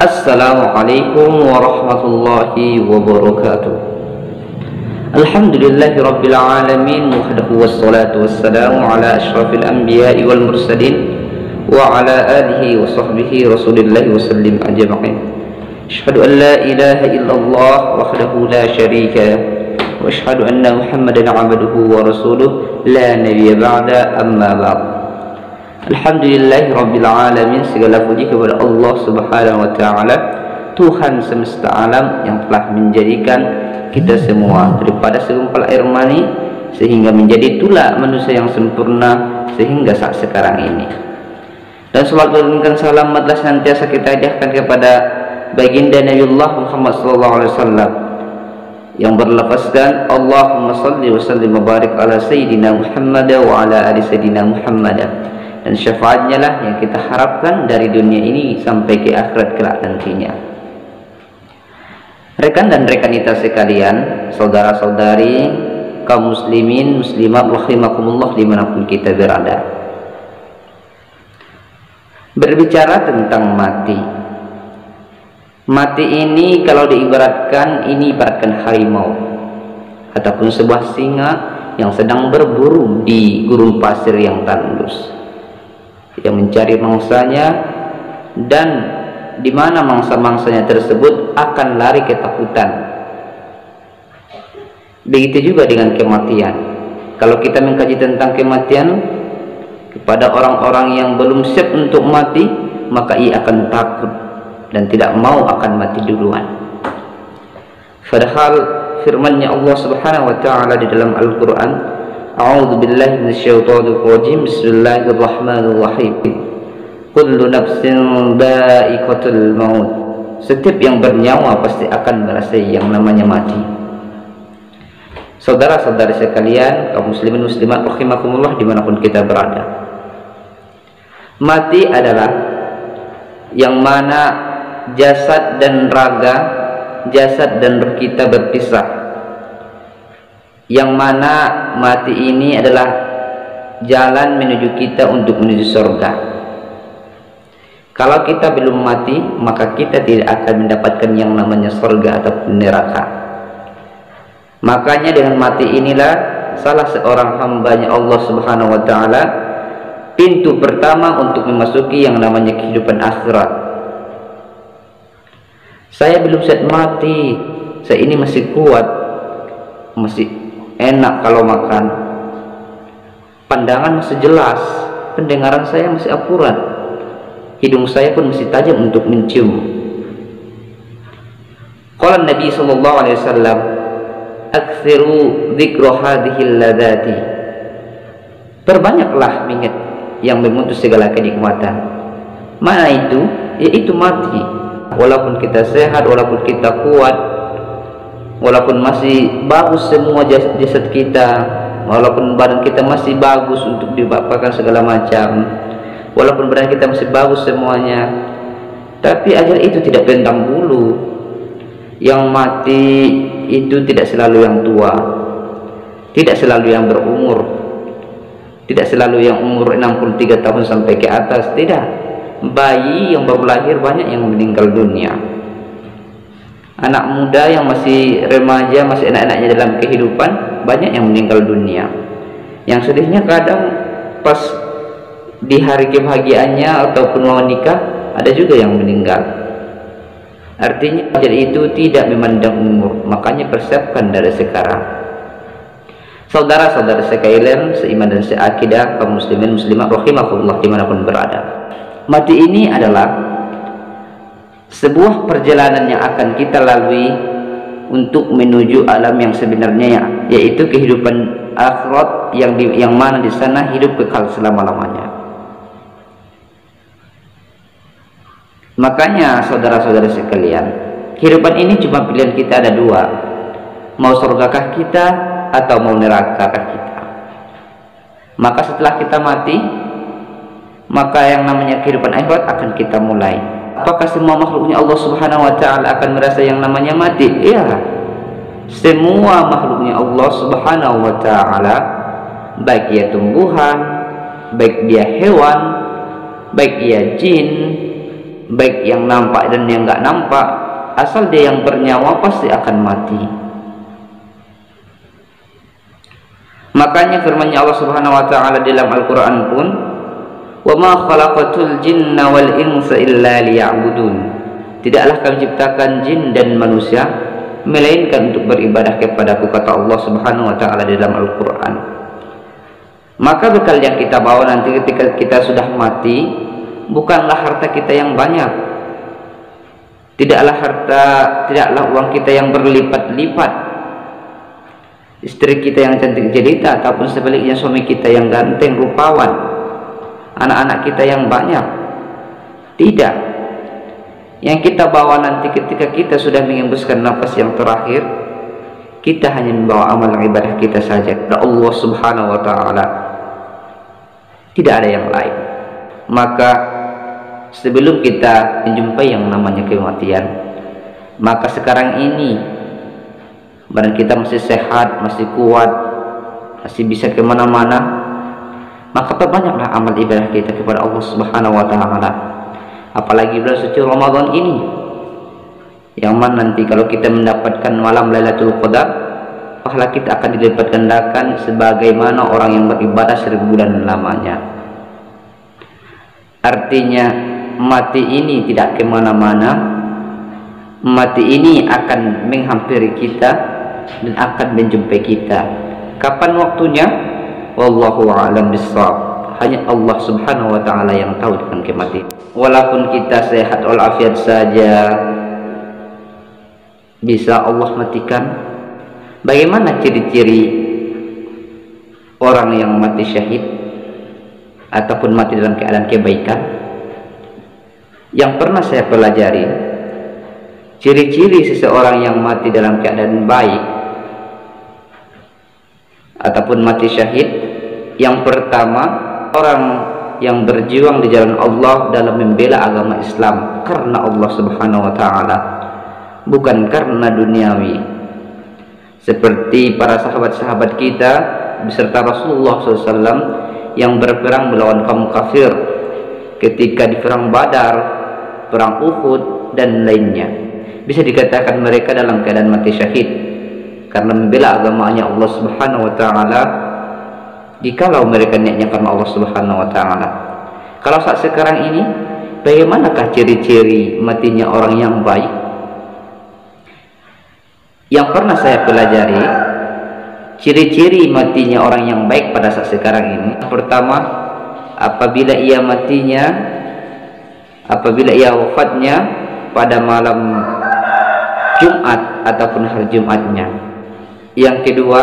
Assalamualaikum warahmatullahi wabarakatuh. Alhamdulillahi rabbil alamin, wahdahu wassalatu wassalamu ala ashrafil anbiya'i wal mursalin wa ala alihi wa sahbihi rasulillahi wa sallim ajma'in. Asyhadu an la ilaha illallah wahdahu la syarika wa asyhadu anna Muhammadan abduhu wa rasuluh la nabiyya ba'da, amma ba'd. Alhamdulillahi rabbil alamin, segala puji kepada Allah subhanahu wa ta'ala, Tuhan semesta alam yang telah menjadikan kita semua daripada segumpal air mani sehingga menjadi tulang manusia yang sempurna sehingga saat sekarang ini. Dan salawat dan salam adalah senantiasa kita hadiahkan kepada baginda Nabiullah Muhammad SAW yang berlafazkan Allahumma salli wa sallim wa barik ala sayyidina Muhammad wa ala ali sayyidina Muhammad. Dan syafaatnya lah yang kita harapkan dari dunia ini sampai ke akhirat kelak nantinya. Rekan dan rekanita sekalian, saudara-saudari, kaum muslimin, muslimat, rahimakumullah dimanapun kita berada. Berbicara tentang mati. Mati ini kalau diibaratkan, ini ibaratkan harimau ataupun sebuah singa yang sedang berburu di gurun pasir yang tandus, yang mencari mangsanya, dan di mana mangsa-mangsanya tersebut akan lari ketakutan. Begitu juga dengan kematian. Kalau kita mengkaji tentang kematian kepada orang-orang yang belum siap untuk mati, maka ia akan takut dan tidak mau akan mati duluan. Padahal firman-Nya Allah Subhanahu wa taala di dalam Al-Qur'an, A'udzu billahi minasyaitonir rajim, Bismillahirrahmanirrahim. Kullu nafsin dha'iqatul maut. Setiap yang bernyawa pasti akan merasakan yang namanya mati. Saudara-saudari sekalian, kaum muslimin muslimat rahimakumullah dimanapun kita berada, mati adalah yang mana jasad dan raga, jasad dan ruh kita berpisah. Yang mana mati ini adalah jalan menuju kita untuk menuju surga. Kalau kita belum mati, maka kita tidak akan mendapatkan yang namanya surga ataupun neraka. Makanya dengan mati inilah salah seorang hambanya Allah Subhanahu wa ta'ala pintu pertama untuk memasuki yang namanya kehidupan akhirat. Saya belum siap mati, saya ini masih kuat, masih enak kalau makan, pandangan masih jelas, pendengaran saya masih akurat, hidung saya pun masih tajam untuk mencium. Qala Nabi sallallahu alaihi wasallam, "Aktsiru dzikra hadhil ladzati." Perbanyaklah mengingat yang memutus segala kenikmatan. Mana itu? Yaitu mati. Walaupun kita sehat, walaupun kita kuat, walaupun masih bagus semua jasad kita, walaupun badan kita masih bagus untuk dipakai segala macam, walaupun badan kita masih bagus semuanya, tapi ajal itu tidak pandang bulu. Yang mati itu tidak selalu yang tua, tidak selalu yang berumur, tidak selalu yang umur 63 tahun sampai ke atas, tidak. Bayi yang baru lahir banyak yang meninggal dunia. Anak muda yang masih remaja, masih enak-enaknya dalam kehidupan, banyak yang meninggal dunia. Yang sedihnya kadang pas di hari kebahagiaannya ataupun mau nikah, ada juga yang meninggal. Artinya ajal itu tidak memandang umur, makanya persiapkan dari sekarang. Saudara-saudara sekalian seiman dan seakidah, kaum muslimin muslimat rahimakumullah dimanapun berada, mati ini adalah sebuah perjalanan yang akan kita lalui untuk menuju alam yang sebenarnya, yaitu kehidupan akhirat yang mana di sana hidup kekal selama-lamanya. Makanya saudara-saudara sekalian, kehidupan ini cuma pilihan kita ada dua, mau surgakah kita atau mau nerakakah kita. Maka setelah kita mati, maka yang namanya kehidupan akhirat akan kita mulai. Apakah semua makhluknya Allah Subhanahu wa ta'ala akan merasa yang namanya mati? Iya, semua makhluknya Allah Subhanahu wa ta'ala, baik dia tumbuhan, baik dia hewan, baik dia jin, baik yang nampak dan yang nggak nampak, asal dia yang bernyawa pasti akan mati. Makanya firman-Nya Allah Subhanahu wa taala dalam Al-Qur'an pun, "Wa ma khalaqatul jinna wal insa illa liya'budun." Tidaklah kami ciptakan jin dan manusia melainkan untuk beribadah kepadaku, kata Allah Subhanahu wa taala dalam Al-Qur'an. Maka bekal yang kita bawa nanti ketika kita sudah mati bukanlah harta kita yang banyak, tidaklah uang kita yang berlipat-lipat, istri kita yang cantik jelita, ataupun sebaliknya suami kita yang ganteng rupawan, anak-anak kita yang banyak. Tidak. Yang kita bawa nanti ketika kita sudah mengembuskan nafas yang terakhir, kita hanya membawa amal ibadah kita saja kepada Allah Subhanahu wa taala. Tidak ada yang lain. Maka sebelum kita menjumpai yang namanya kematian, maka sekarang ini badan kita masih sehat, masih kuat, masih bisa kemana-mana, maka perbanyaklah amal ibadah kita kepada Allah Subhanahu wa taala. Apalagi bulan suci Ramadan ini, yang mana nanti kalau kita mendapatkan malam Lailatul Qadar, pahala kita akan dilipat gandakan sebagaimana orang yang beribadah 1000 bulan lamanya. Artinya mati ini tidak kemana-mana, mati ini akan menghampiri kita dan akan menjumpai kita. Kapan waktunya? Wallahu a'lam bishawab. Hanya Allah Subhanahu wa taala yang tahu dengan kematian. Walaupun kita sehat walafiat saja, bisa Allah matikan. Bagaimana ciri-ciri orang yang mati syahid ataupun mati dalam keadaan kebaikan? Yang pernah saya pelajari, ciri-ciri seseorang yang mati dalam keadaan baik ataupun mati syahid, yang pertama, orang yang berjuang di jalan Allah dalam membela agama Islam karena Allah Subhanahu wa taala, bukan karena duniawi. Seperti para sahabat-sahabat kita beserta Rasulullah SAW yang berperang melawan kaum kafir ketika di perang Badar, perang Uhud dan lainnya. Bisa dikatakan mereka dalam keadaan mati syahid karena membela agamanya Allah Subhanahu wa taala, jikalau mereka niatnya karena Allah Subhanahu wa taala. Kalau saat sekarang ini, bagaimanakah ciri-ciri matinya orang yang baik? Yang pernah saya pelajari, ciri-ciri matinya orang yang baik pada saat sekarang ini, pertama, apabila ia wafatnya pada malam Jumat ataupun hari Jumatnya. Yang kedua,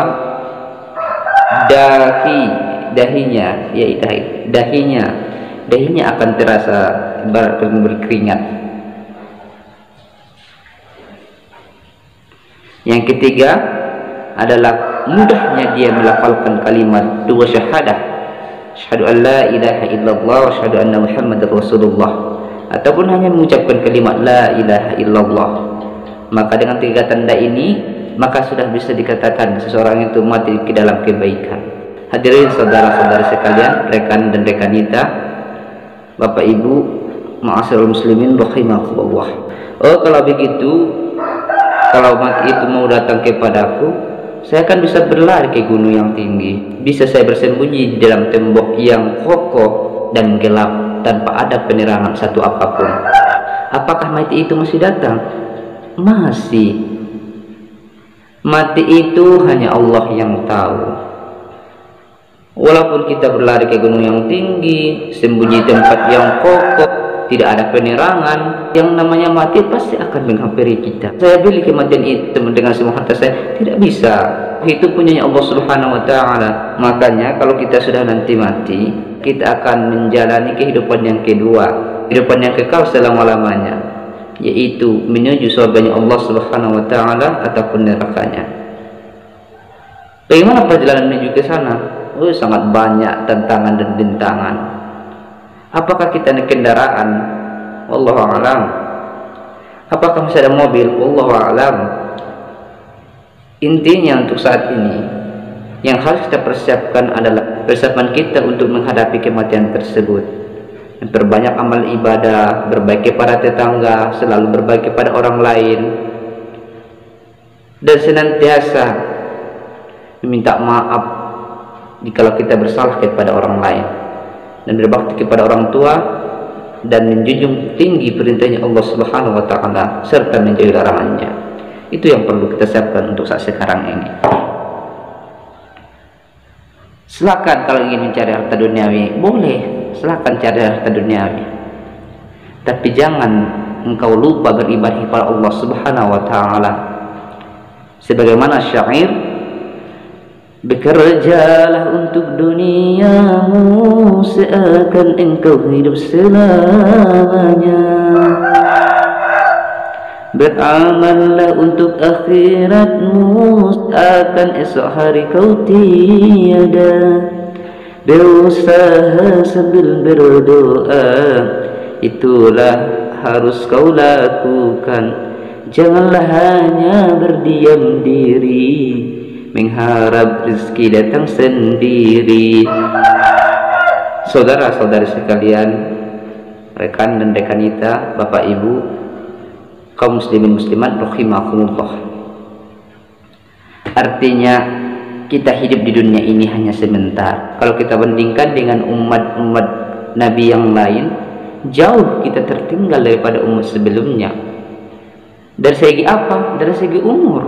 dahinya akan terasa ibarat berkeringat. Yang ketiga adalah mudahnya dia melafalkan kalimat dua syahadah, asyhadu an la ilaha illallah wa asyhadu anna muhammadar rasulullah, ataupun hanya mengucapkan kalimat la ilaha illallah. Maka dengan tiga tanda ini, maka sudah bisa dikatakan seseorang itu mati ke dalam kebaikan. Hadirin saudara-saudara sekalian, rekan dan rekanita, Bapak Ibu, ma'asyiral muslimin rahimakumullah. Oh, kalau begitu, kalau mati itu mau datang kepadaku, saya akan bisa berlari ke gunung yang tinggi, bisa saya bersembunyi di dalam tembok yang kokoh dan gelap tanpa ada penerangan satu apapun. Apakah mati itu masih datang? Masih. Mati itu hanya Allah yang tahu. Walaupun kita berlari ke gunung yang tinggi, sembunyi tempat yang kokoh, tidak ada penerangan, yang namanya mati pasti akan menghampiri kita. Saya beli kematian itu dengan semua harta saya? Tidak bisa. Itu punyanya Allah Subhanahu wa taala. Makanya kalau kita sudah nanti mati, kita akan menjalani kehidupan yang kedua, kehidupan yang kekal selama-lamanya, yaitu menuju surganya Allah Subhanahu wa taala ataupun nerakanya. Bagaimana perjalanan menuju ke sana? Oh, sangat banyak tantangan dan rintangan. Apakah kita naik kendaraan? Wallahu a'lam. Apakah masih ada mobil? Wallahu a'lam. Intinya untuk saat ini yang harus kita persiapkan adalah persiapan kita untuk menghadapi kematian tersebut. memperbanyak amal ibadah, berbaik kepada tetangga, selalu berbaik kepada orang lain, dan senantiasa meminta maaf jikalau kita bersalah kepada orang lain, dan berbakti kepada orang tua, dan menjunjung tinggi perintahnya Allah Subhanahu wa Ta'ala serta menjauhi larangannya. Itu yang perlu kita siapkan untuk saat sekarang ini. Silakan kalau ingin mencari harta duniawi, boleh, silakan cari harta duniawi, tapi jangan engkau lupa beribadah kepada Allah Subhanahu wa Ta'ala. Sebagaimana syair, bekerjalah untuk duniamu seakan engkau hidup selamanya, beramallah untuk akhiratmu seakan esok hari kau tiada, berusaha sambil berdoa, itulah harus kau lakukan. Janganlah hanya berdiam diri mengharap rezeki datang sendiri. Saudara-saudari sekalian, rekan dan rekanita, Bapak Ibu, kaum muslimin muslimat rahimakumullah. Artinya kita hidup di dunia ini hanya sebentar. Kalau kita bandingkan dengan umat-umat Nabi yang lain, jauh kita tertinggal daripada umat sebelumnya. Dari segi apa? Dari segi umur.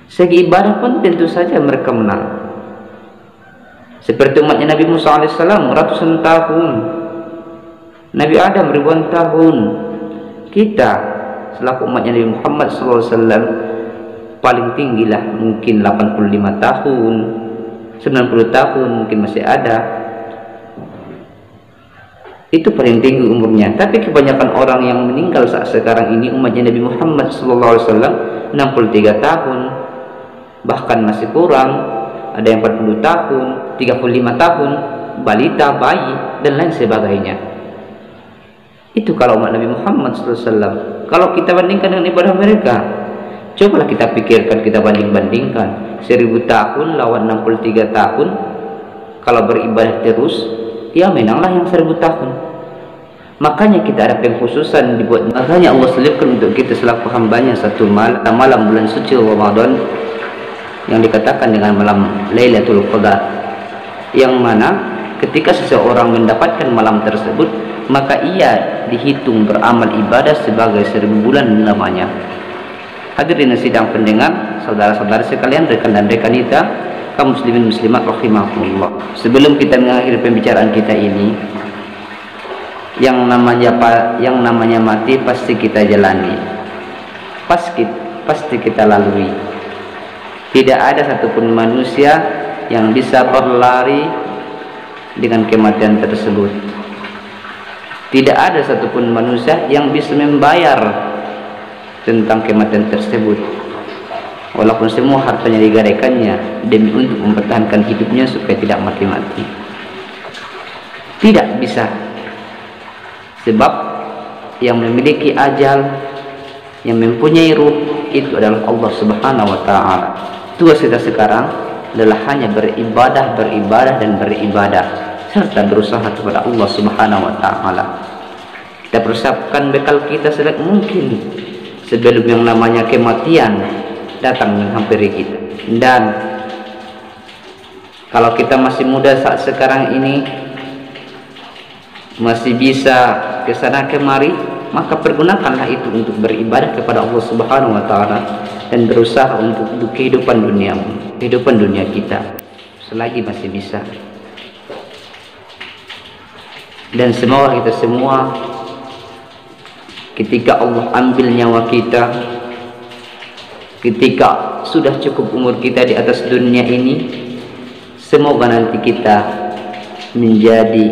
Segi ibadah pun tentu saja mereka menang. Seperti umatnya Nabi Musa alaihissalam ratusan tahun, Nabi Adam ribuan tahun. Kita selaku umatnya Nabi Muhammad SAW paling tinggilah mungkin 85 tahun, 90 tahun mungkin masih ada. Itu paling tinggi umurnya. Tapi kebanyakan orang yang meninggal saat sekarang ini umatnya Nabi Muhammad SAW 63 tahun, bahkan masih kurang, ada yang 40 tahun, 35 tahun, balita, bayi, dan lain sebagainya. Itu kalau umat Nabi Muhammad SAW. Kalau kita bandingkan dengan ibadah mereka, cobalah kita pikirkan, kita banding-bandingkan 1000 tahun lawan 63 tahun. Kalau beribadah terus, ya menanglah yang 1000 tahun. Makanya kita ada pengkhususan dibuat. Makanya Allah selipkan untuk kita selaku hambanya satu malam bulan suci Ramadan yang dikatakan dengan malam Lailatul Qadar, yang mana ketika seseorang mendapatkan malam tersebut, maka ia dihitung beramal ibadah sebagai 1000 bulan lamanya. Hadirin sidang pendengar, saudara-saudara sekalian, rekan dan rekanita, kaum muslimin muslimat rahimakumullah. Sebelum kita mengakhiri pembicaraan kita ini, yang namanya mati pasti kita jalani, pasti kita lalui. Tidak ada satupun manusia yang bisa berlari dengan kematian tersebut. Tidak ada satupun manusia yang bisa membayar tentang kematian tersebut, walaupun semua hartanya digadaikannya demi untuk mempertahankan hidupnya supaya tidak mati-mati. Tidak bisa, sebab yang memiliki ajal, yang mempunyai ruh, itu adalah Allah Subhanahu wa Ta'ala. Tugas kita sekarang adalah hanya beribadah dan beribadah serta berusaha kepada Allah Subhanahu wa Ta'ala. Kita persiapkan bekal kita sebaik mungkin sebelum yang namanya kematian datang menghampiri kita. Dan kalau kita masih muda saat sekarang ini, masih bisa ke sana kemari, maka pergunakanlah itu untuk beribadah kepada Allah Subhanahu wa Ta'ala dan berusaha untuk kehidupan duniamu, kehidupan dunia kita selagi masih bisa. Dan semoga kita semua ketika Allah ambil nyawa kita, ketika sudah cukup umur kita di atas dunia ini, semoga nanti kita menjadi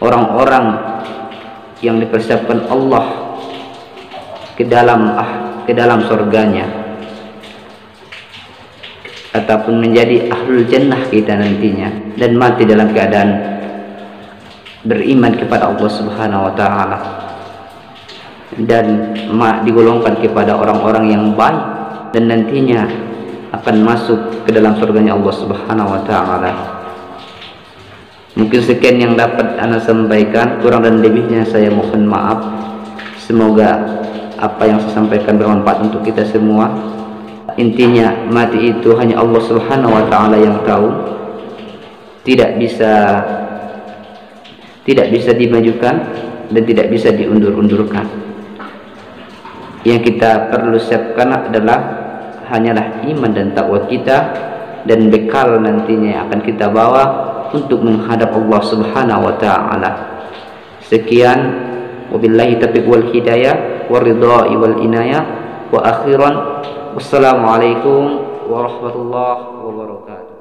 orang-orang yang dipersiapkan Allah ke dalam surganya, ataupun menjadi ahlul jannah kita nantinya, dan mati dalam keadaan beriman kepada Allah Subhanahu wa Ta'ala, dan digolongkan kepada orang-orang yang baik dan nantinya akan masuk ke dalam surganya Allah Subhanahu wa Ta'ala. Mungkin sekian yang dapat ana sampaikan, kurang dan lebihnya saya mohon maaf. Semoga apa yang saya sampaikan bermanfaat untuk kita semua. Intinya mati itu hanya Allah Subhanahu wa taala yang tahu. Tidak bisa dimajukan dan tidak bisa diundur-undurkan. Yang kita perlu siapkan adalah hanyalah iman dan takwa kita, dan bekal nantinya yang akan kita bawa untuk menghadap Allah Subhanahu wa taala. Sekian, wabillahi taufiq wal hidayah waridha'i wal inayah, wa akhiran wassalamualaikum warahmatullahi wabarakatuh.